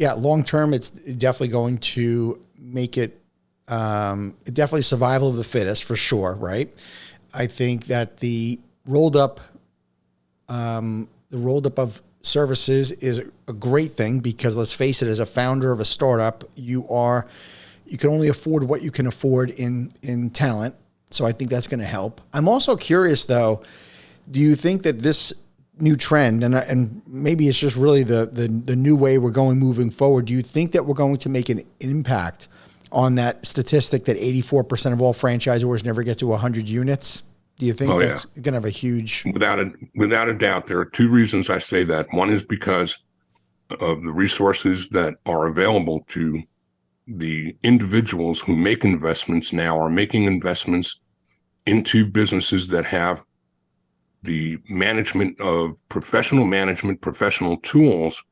Yeah, long term, it's definitely going to make it definitely survival of the fittest for sure, right? I think that the rolled up of services is a great thing because let's face it, as a founder of a startup, you can only afford what you can afford in talent. So I think that's going to help. I'm also curious though, do you think that this new trend, and maybe it's just really the new way we're moving forward, do you think that we're going to make an impact on that statistic that 84% of all franchisors never get to 100 units? Do you think that's going to have a huge... Without a doubt, there are two reasons I say that. One is because of the resources that are available to the individuals who make investments now are making investments into businesses that have the management of professional management, professional tools.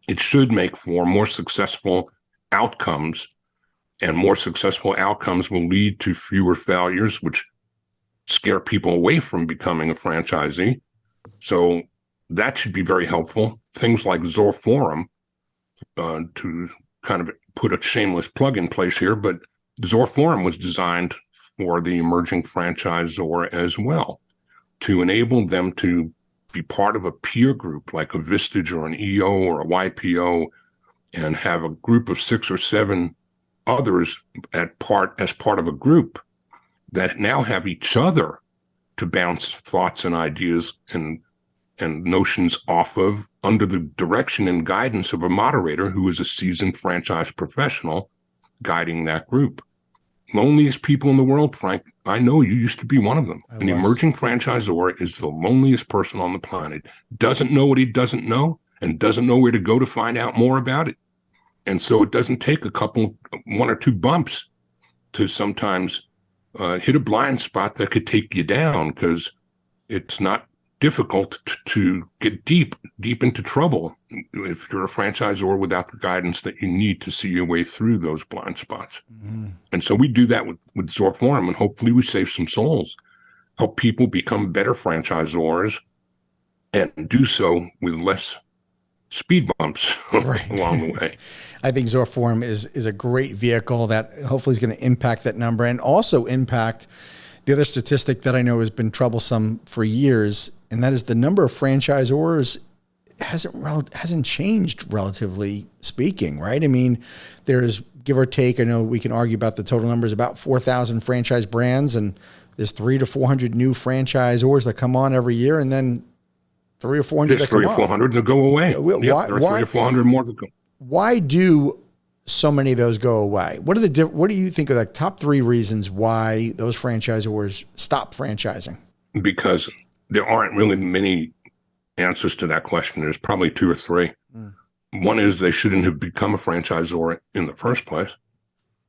It should make for more successful outcomes, and more successful outcomes will lead to fewer failures, which scare people away from becoming a franchisee. So that should be very helpful. Things like Zorforum, to kind of put a shameless plug in place here, but Zorforum was designed for the emerging franchisor as well, to enable them to be part of a peer group like a Vistage or an EO or a YPO, and have a group of 6 or 7 others as part of a group that now have each other to bounce thoughts and ideas and notions off of, under the direction and guidance of a moderator who is a seasoned franchise professional guiding that group. Loneliest people in the world, Frank. I know you used to be one of them. An emerging franchisor is the loneliest person on the planet. Doesn't know what he doesn't know, and doesn't know where to go to find out more about it. And so it doesn't take 1 or 2 bumps to sometimes hit a blind spot that could take you down, because it's not difficult to get deep into trouble if you're a franchisor without the guidance that you need to see your way through those blind spots. Mm-hmm. And so we do that with Zorforum, and hopefully we save some souls, help people become better franchisors, and do so with less speed bumps along the way. I think Zorforum is a great vehicle that hopefully is going to impact that number, and also impact the other statistic that I know has been troublesome for years, and that is the number of franchisors hasn't changed, relatively speaking, right? I mean, there's, give or take, I know we can argue about the total numbers, about 4,000 franchise brands, and there's 300 to 400 new franchisors that come on every year, and then 300 or 400 There's 300 or 400 to go away. There are 300 or 400 more to go. Why do so many of those go away? What do you think are the top 3 reasons why those franchisors stop franchising? Because there aren't really many answers to that question. There's probably 2 or 3. One is they shouldn't have become a franchisor in the first place.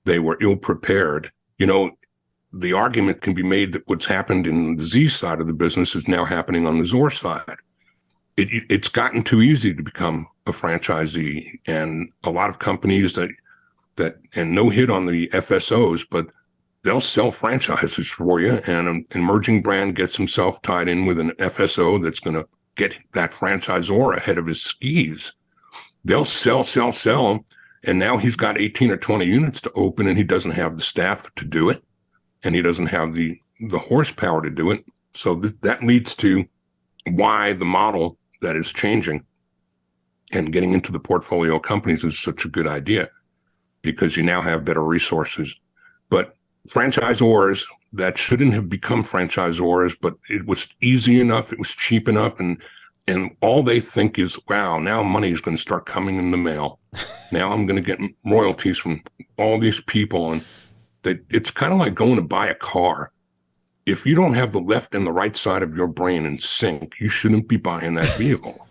They were ill prepared. You know, the argument can be made that what's happened in the Z side of the business is now happening on the Zor side. It's gotten too easy to become a franchisee, and a lot of companies that and no hit on the FSOs, but they'll sell franchises for you, and an emerging brand gets himself tied in with an FSO that's going to get that franchisor ahead of his skis. They'll sell, and now he's got 18 or 20 units to open, and he doesn't have the staff to do it, and he doesn't have the horsepower to do it. So that leads to why the model that is changing and getting into the portfolio companies is such a good idea, because you now have better resources. But franchisors that shouldn't have become franchisors, but it was easy enough, it was cheap enough, and all they think is, wow, now money is going to start coming in the mail. Now I'm going to get royalties from all these people. And it's kind of like going to buy a car. If you don't have the left and the right side of your brain in sync, you shouldn't be buying that vehicle.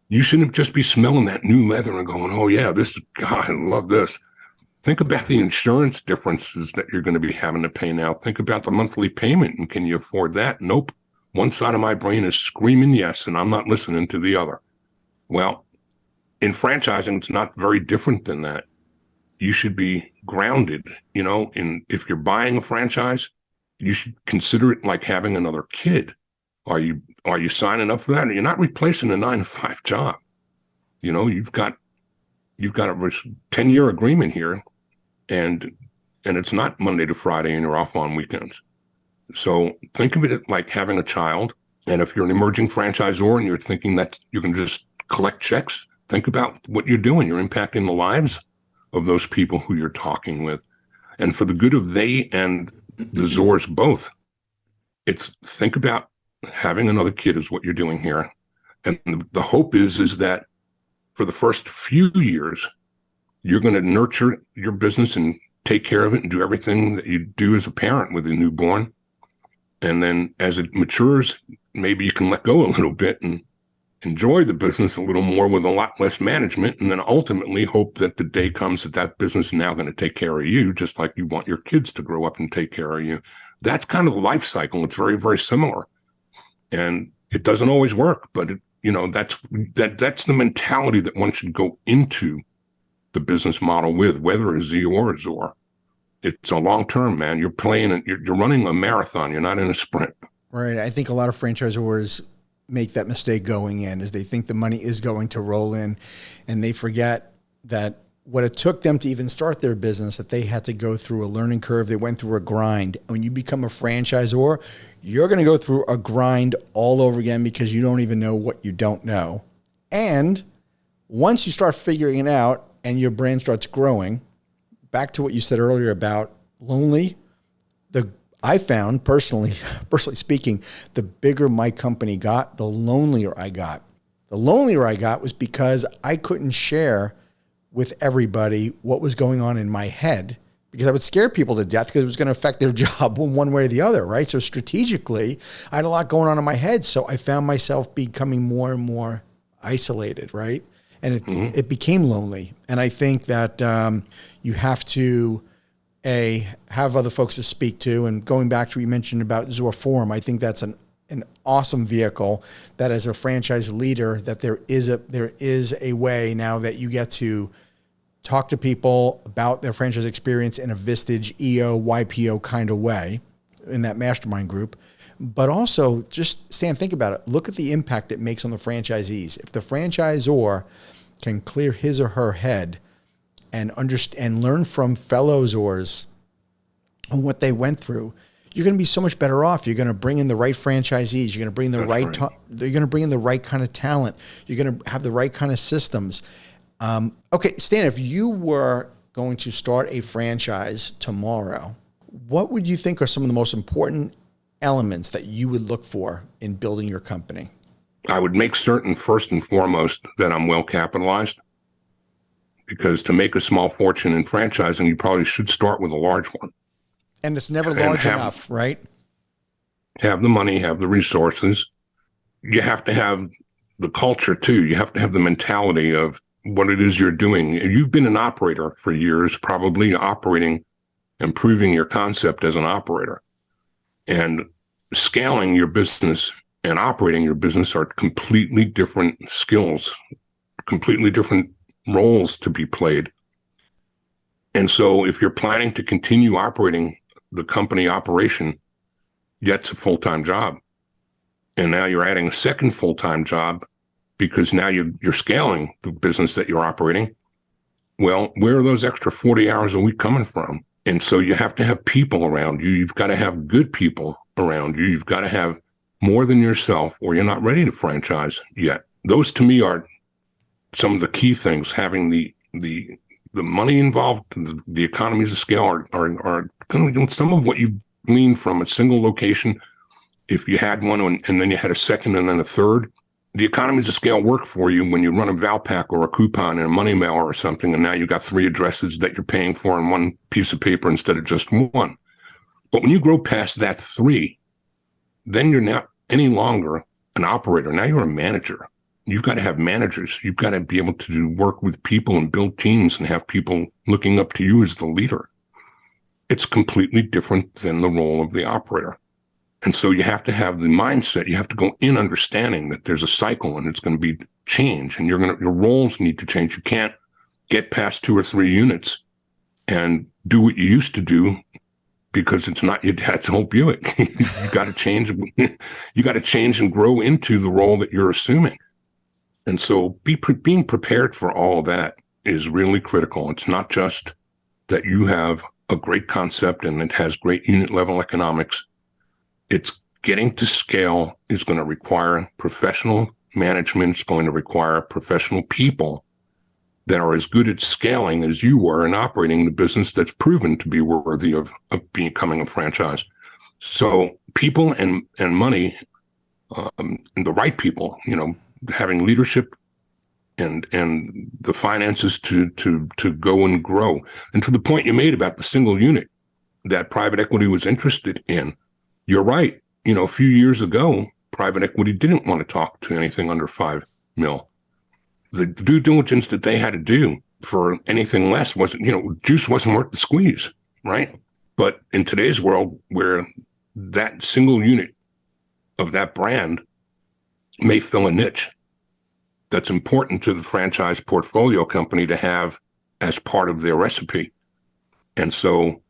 You shouldn't just be smelling that new leather and going, oh yeah, God, I love this. Think about the insurance differences that you're going to be having to pay now. Think about the monthly payment, and can you afford that? Nope. One side of my brain is screaming yes, and I'm not listening to the other. Well, in franchising, it's not very different than that. You should be grounded, if you're buying a franchise, you should consider it like having another kid. Are you signing up for that? You're not replacing a 9-to-5 job. You've got you've got a 10-year agreement here, and it's not Monday to Friday and you're off on weekends. So think of it like having a child. And if you're an emerging franchisor and you're thinking that you can just collect checks, think about what you're doing. You're impacting the lives of those people who you're talking with. And for the good of they and the Zors both, it's think about having another kid is what you're doing here. And the hope is that for the first few years, you're going to nurture your business and take care of it and do everything that you do as a parent with a newborn. And then as it matures, maybe you can let go a little bit and enjoy the business a little more with a lot less management. And then ultimately hope that the day comes that business is now going to take care of you, just like you want your kids to grow up and take care of you. That's kind of the life cycle. It's very, very similar. And it doesn't always work, but that's the mentality that one should go into the business model with, whether it's Z or a Zor. It's a long term, man. You're playing, you're running a marathon. You're not in a sprint. Right. I think a lot of franchisors make that mistake going in, is they think the money is going to roll in, and they forget that what it took them to even start their business, that they had to go through a learning curve. They went through a grind. When you become a franchisor, you're going to go through a grind all over again because you don't even know what you don't know. And once you start figuring it out and your brand starts growing, back to what you said earlier about lonely, I found personally speaking, the bigger my company got, the lonelier I got. The lonelier I got was because I couldn't share with everybody what was going on in my head, because I would scare people to death because it was going to affect their job one way or the other, right? So strategically, I had a lot going on in my head. So I found myself becoming more and more isolated, right? And it became lonely. And I think that you have to have other folks to speak to. And going back to what you mentioned about Zorforum, I think that's an awesome vehicle that, as a franchise leader, that there is a way now that you get to talk to people about their franchise experience in a Vistage, EO, YPO kind of way in that mastermind group. But also just think about it. Look at the impact it makes on the franchisees. If the franchisor can clear his or her head and understand and learn from fellow Zors on what they went through, you're going to be so much better off. You're going to bring in the right franchisees. You're going to bring the you're going to bring in the right kind of talent. You're going to have the right kind of systems. Okay, Stan, if you were going to start a franchise tomorrow, what would you think are some of the most important elements that you would look for in building your company? I would make certain, first and foremost, that I'm well capitalized, because to make a small fortune in franchising, you probably should start with a large one. And it's never large enough, right? Have the money, have the resources. You have to have the culture too. You have to have the mentality of what it is you're doing. You've been an operator for years, probably operating, improving your concept as an operator. And scaling your business and operating your business are completely different skills, completely different roles to be played. And so if you're planning to continue operating the company operation, yet it's a full-time job, and now you're adding a second full-time job because now you're scaling the business that you're operating, well, where are those extra 40 hours a week coming from? And so you have to have people around you. You've got to have good people around you. You've got to have more than yourself, or you're not ready to franchise yet. Those to me are some of the key things. Having the money involved, the economies of scale are kind of some of what you've gleaned from a single location. If you had one and then you had a second and then a third, the economies of scale work for you when you run a Valpak or a coupon and a money mailer or something, and now you've got 3 addresses that you're paying for on one piece of paper instead of just one. But when you grow past that 3, then you're not any longer an operator. Now you're a manager. You've got to have managers. You've got to be able to work with people and build teams and have people looking up to you as the leader. It's completely different than the role of the operator. And so you have to have the mindset. You have to go in understanding that there's a cycle and it's going to be change, and your roles need to change. You can't get past 2 or 3 units and do what you used to do because it's not your dad's old Buick. You got to change. You got to change and grow into the role that you're assuming. And so being prepared for all of that is really critical. It's not just that you have a great concept and it has great unit level economics. It's getting to scale is going to require professional management. It's going to require professional people that are as good at scaling as you were in operating the business that's proven to be worthy of becoming a franchise. So people and money, and the right people, having leadership and the finances to go and grow. And to the point you made about the single unit that private equity was interested in, you're right. A few years ago, private equity didn't want to talk to anything under $5 million. The due diligence that they had to do for anything less wasn't, juice wasn't worth the squeeze, right? But in today's world, where that single unit of that brand may fill a niche that's important to the franchise portfolio company to have as part of their recipe. And so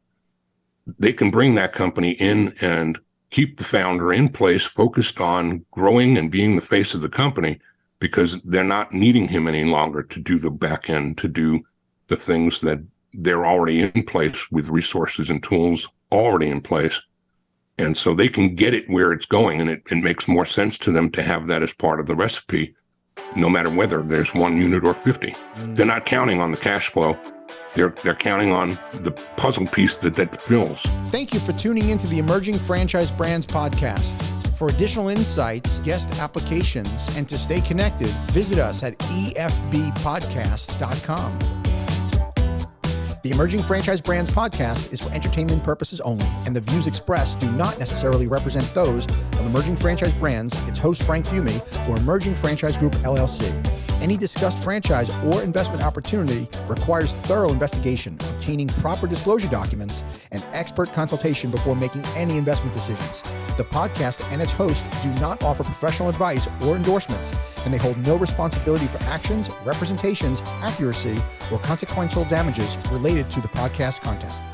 they can bring that company in and keep the founder in place, focused on growing and being the face of the company, because they're not needing him any longer to do the back end, to do the things that they're already in place with resources and tools already in place. And so they can get it where it's going, and it makes more sense to them to have that as part of the recipe, no matter whether there's 1 unit or 50. They're not counting on the cash flow. They're counting on the puzzle piece that fills. Thank you for tuning into the Emerging Franchise Brands podcast. For additional insights, guest applications, and to stay connected, visit us at efbpodcast.com. The Emerging Franchise Brands podcast is for entertainment purposes only, and the views expressed do not necessarily represent those of Emerging Franchise Brands, its host Frank Fumey, or Emerging Franchise Group, LLC. Any discussed franchise or investment opportunity requires thorough investigation, obtaining proper disclosure documents, and expert consultation before making any investment decisions. The podcast and its host do not offer professional advice or endorsements, and they hold no responsibility for actions, representations, accuracy, or consequential damages related to the podcast content.